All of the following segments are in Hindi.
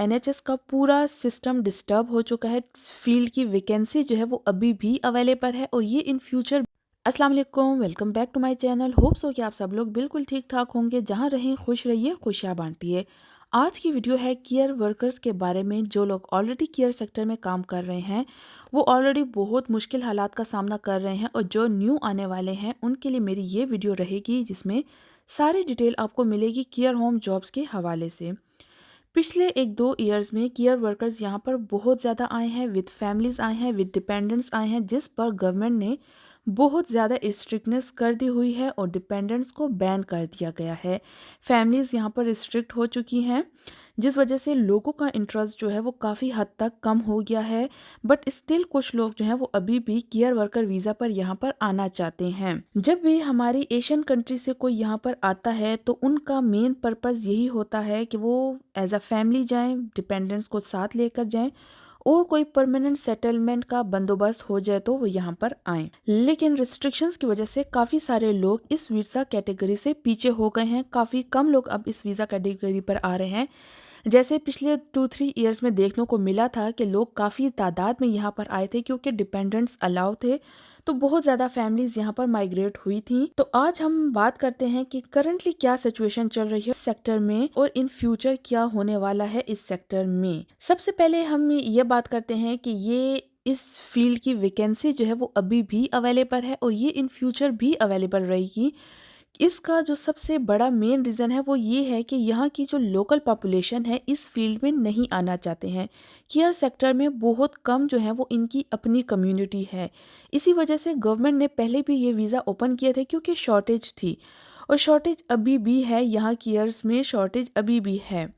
एनएचएस का पूरा सिस्टम डिस्टर्ब हो चुका है। फील्ड की वैकेंसी जो है वो अभी भी अवेलेबल है और ये इन फ्यूचर। अस्सलाम वालेकुम, welcome back to my channel. Hopes हो कि आप सब लोग बिल्कुल ठीक ठाक होंगे। जहां रहें खुश रहिए, खुशियां बांटिए। आज की वीडियो है केयर वर्कर्स के बारे में। जो लोग ऑलरेडी केयर सेक्टर में काम कर रहे हैं वो ऑलरेडी बहुत मुश्किल हालात का सामना कर रहे हैं, और जो न्यू आने वाले हैं उनके लिए मेरी ये वीडियो रहेगी जिसमें सारी डिटेल आपको मिलेगी केयर होम जॉब्स के हवाले से। पिछले 1-2 ईयर्स में केयर वर्कर्स यहाँ पर बहुत ज़्यादा आए हैं, विद फैमिलीज आए हैं, विद डिपेंडेंट्स आए हैं, जिस पर गवर्नमेंट ने बहुत ज़्यादा स्ट्रिक्टनेस कर दी हुई है और डिपेंडेंट्स को बैन कर दिया गया है। फैमिलीज़ यहाँ पर रिस्ट्रिक्ट हो चुकी हैं, जिस वजह से लोगों का इंटरेस्ट जो है वो काफ़ी हद तक कम हो गया है। बट स्टिल कुछ लोग जो हैं वो अभी भी केयर वर्कर वीज़ा पर यहाँ पर आना चाहते हैं। जब भी हमारी एशियन कंट्री से कोई यहाँ पर आता है तो उनका मेन पर्पज़ यही होता है कि वो एज अ फैमिली जाएं, डिपेंडेंट्स को साथ लेकर जाएं, और कोई परमानेंट सेटलमेंट का बंदोबस्त हो जाए तो वो यहाँ पर आए। लेकिन रिस्ट्रिक्शंस की वजह से काफ़ी सारे लोग इस वीज़ा कैटेगरी से पीछे हो गए हैं। काफ़ी कम लोग अब इस वीज़ा कैटेगरी पर आ रहे हैं। जैसे पिछले 2-3 ईयर्स में देखने को मिला था कि लोग काफ़ी तादाद में यहाँ पर आए थे क्योंकि डिपेंडेंट्स अलाउ थे, तो बहुत ज़्यादा फैमिलीज यहाँ पर माइग्रेट हुई थी। तो आज हम बात करते हैं कि करंटली क्या सिचुएशन चल रही है इस सेक्टर में और इन फ्यूचर क्या होने वाला है इस सेक्टर में। सबसे पहले हम ये बात करते हैं कि ये इस फील्ड की वैकेंसी जो है वो अभी भी अवेलेबल है और ये इन फ्यूचर भी अवेलेबल रहेगी। इसका जो सबसे बड़ा मेन रीज़न है वो ये है कि यहाँ की जो लोकल पॉपुलेशन है इस फील्ड में नहीं आना चाहते हैं। केयर सेक्टर में बहुत कम जो है वो इनकी अपनी कम्युनिटी है। इसी वजह से गवर्नमेंट ने पहले भी ये वीज़ा ओपन किए थे क्योंकि शॉर्टेज थी, और शॉर्टेज अभी भी है। यहाँ केयर्स में शॉर्टेज अभी भी है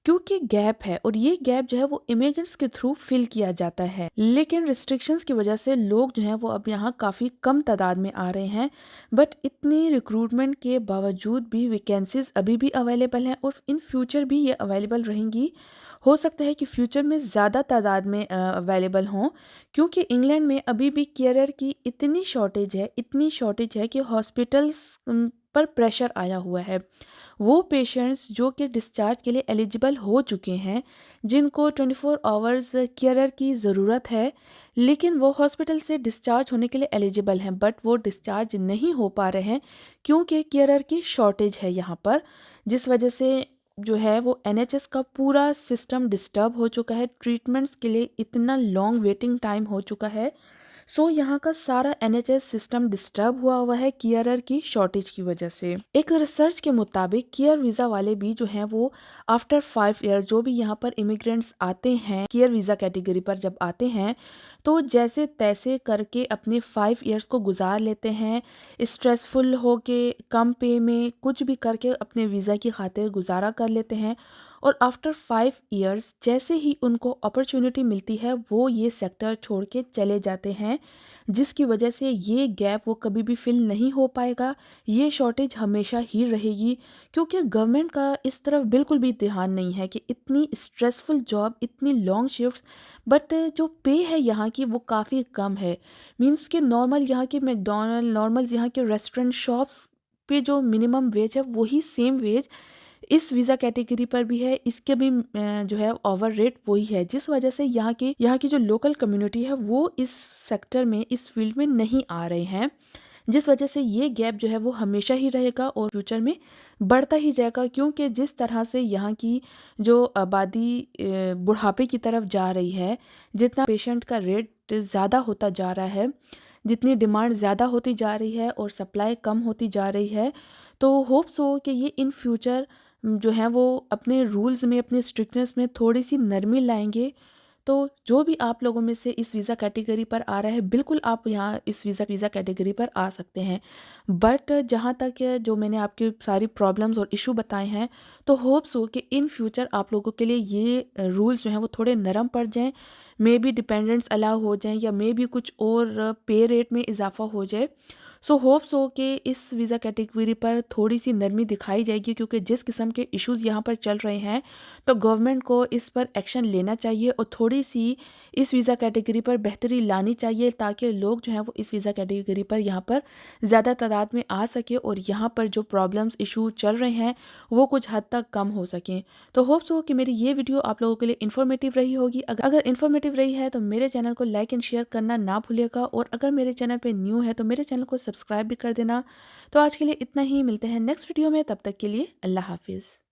क्योंकि गैप है, और ये गैप जो है वो इमिग्रेंट्स के थ्रू फिल किया जाता है। लेकिन रिस्ट्रिक्शंस की वजह से लोग जो हैं वो अब यहाँ काफ़ी कम तादाद में आ रहे हैं। बट इतनी रिक्रूटमेंट के बावजूद भी वैकेंसीज अभी भी अवेलेबल हैं और इन फ्यूचर भी ये अवेलेबल रहेंगी। हो सकता है कि फ्यूचर में ज़्यादा तादाद में अवेलेबल हों, क्योंकि इंग्लैंड में अभी भी केयरर की इतनी शॉर्टेज है कि हॉस्पिटल्स पर प्रेशर आया हुआ है। वो पेशेंट्स जो कि डिस्चार्ज के लिए एलिजिबल हो चुके हैं, जिनको 24 आवर्स केयरर की ज़रूरत है, लेकिन वो हॉस्पिटल से डिस्चार्ज होने के लिए एलिजिबल हैं, बट वो डिस्चार्ज नहीं हो पा रहे हैं क्योंकि केयरर की शॉर्टेज है यहाँ पर। जिस वजह से जो है वो एनएचएस का पूरा सिस्टम डिस्टर्ब हो चुका है। ट्रीटमेंट्स के लिए इतना लॉन्ग वेटिंग टाइम हो चुका है। सो यहाँ का सारा एनएचएस सिस्टम डिस्टर्ब हुआ है केयरर की शॉर्टेज की वजह से। एक रिसर्च के मुताबिक केयर वीज़ा वाले भी जो हैं वो आफ्टर 5 ईयर्स, जो भी यहाँ पर इमिग्रेंट्स आते हैं केयर वीज़ा कैटेगरी पर जब आते हैं, तो जैसे तैसे करके अपने 5 ईयर्स को गुजार लेते हैं। स्ट्रेसफुल हो के कम पे में कुछ भी करके अपने वीज़ा की खातिर गुजारा कर लेते हैं, और आफ्टर 5 ईयर्स जैसे ही उनको अपॉर्चुनिटी मिलती है वो ये सेक्टर छोड़ के चले जाते हैं, जिसकी वजह से ये गैप वो कभी भी फिल नहीं हो पाएगा। ये शॉर्टेज हमेशा ही रहेगी क्योंकि गवर्नमेंट का इस तरफ बिल्कुल भी ध्यान नहीं है कि इतनी स्ट्रेसफुल जॉब, इतनी लॉन्ग शिफ्ट्स, बट जो पे है यहाँ की वो काफ़ी कम है। मीन्स कि नॉर्मल यहाँ के मैकडॉनल्ड, नॉर्मल यहाँ के रेस्टोरेंट शॉप्स पे जो मिनिमम वेज है वही सेम वेज इस वीज़ा कैटेगरी पर भी है। इसके भी जो है ओवर रेट वही है, जिस वजह से यहाँ की जो लोकल कम्युनिटी है वो इस सेक्टर में, इस फील्ड में नहीं आ रहे हैं, जिस वजह से ये गैप जो है वो हमेशा ही रहेगा और फ्यूचर में बढ़ता ही जाएगा। क्योंकि जिस तरह से यहाँ की जो आबादी बुढ़ापे की तरफ जा रही है, जितना पेशेंट का रेट ज़्यादा होता जा रहा है, जितनी डिमांड ज़्यादा होती जा रही है और सप्लाई कम होती जा रही है, तो होप्स हो कि ये इन फ्यूचर जो हैं वो अपने रूल्स में, अपने स्ट्रिक्टनेस में थोड़ी सी नरमी लाएंगे। तो जो भी आप लोगों में से इस वीज़ा कैटेगरी पर आ रहा है, बिल्कुल आप यहाँ इस वीज़ा कैटेगरी पर आ सकते हैं। बट जहाँ तक जो मैंने आपकी सारी प्रॉब्लम्स और इशू बताए हैं, तो होप्स हो कि इन फ्यूचर आप लोगों के लिए ये रूल्स जो हैं वो थोड़े नरम पड़ जाएं, मे बी डिपेंडेंट्स अलाउ हो जाएं, या मे बी कुछ और पे रेट में इजाफा हो जाए। सो होप्स हो कि इस वीज़ा कैटेगरी पर थोड़ी सी नरमी दिखाई जाएगी, क्योंकि जिस किस्म के इश्यूज़ यहाँ पर चल रहे हैं तो गवर्नमेंट को इस पर एक्शन लेना चाहिए और थोड़ी सी इस वीज़ा कैटेगरी पर बेहतरी लानी चाहिए, ताकि लोग जो हैं वो इस वीज़ा कैटेगरी पर यहाँ पर ज़्यादा तादाद में आ सके और यहाँ पर जो प्रॉब्लम्स इशू चल रहे हैं वो कुछ हद तक कम हो सकें। तो होप्स हो कि मेरी ये वीडियो आप लोगों के लिए इन्फॉर्मेटिव रही होगी। अगर इन्फॉर्मेटिव रही है तो मेरे चैनल को लाइक एंड शेयर करना ना भूलिएगा, और अगर मेरे चैनल पे न्यू है तो मेरे चैनल को सब्सक्राइब भी कर देना। तो आज के लिए इतना ही, मिलते हैं नेक्स्ट वीडियो में, तब तक के लिए अल्लाह हाफिज़।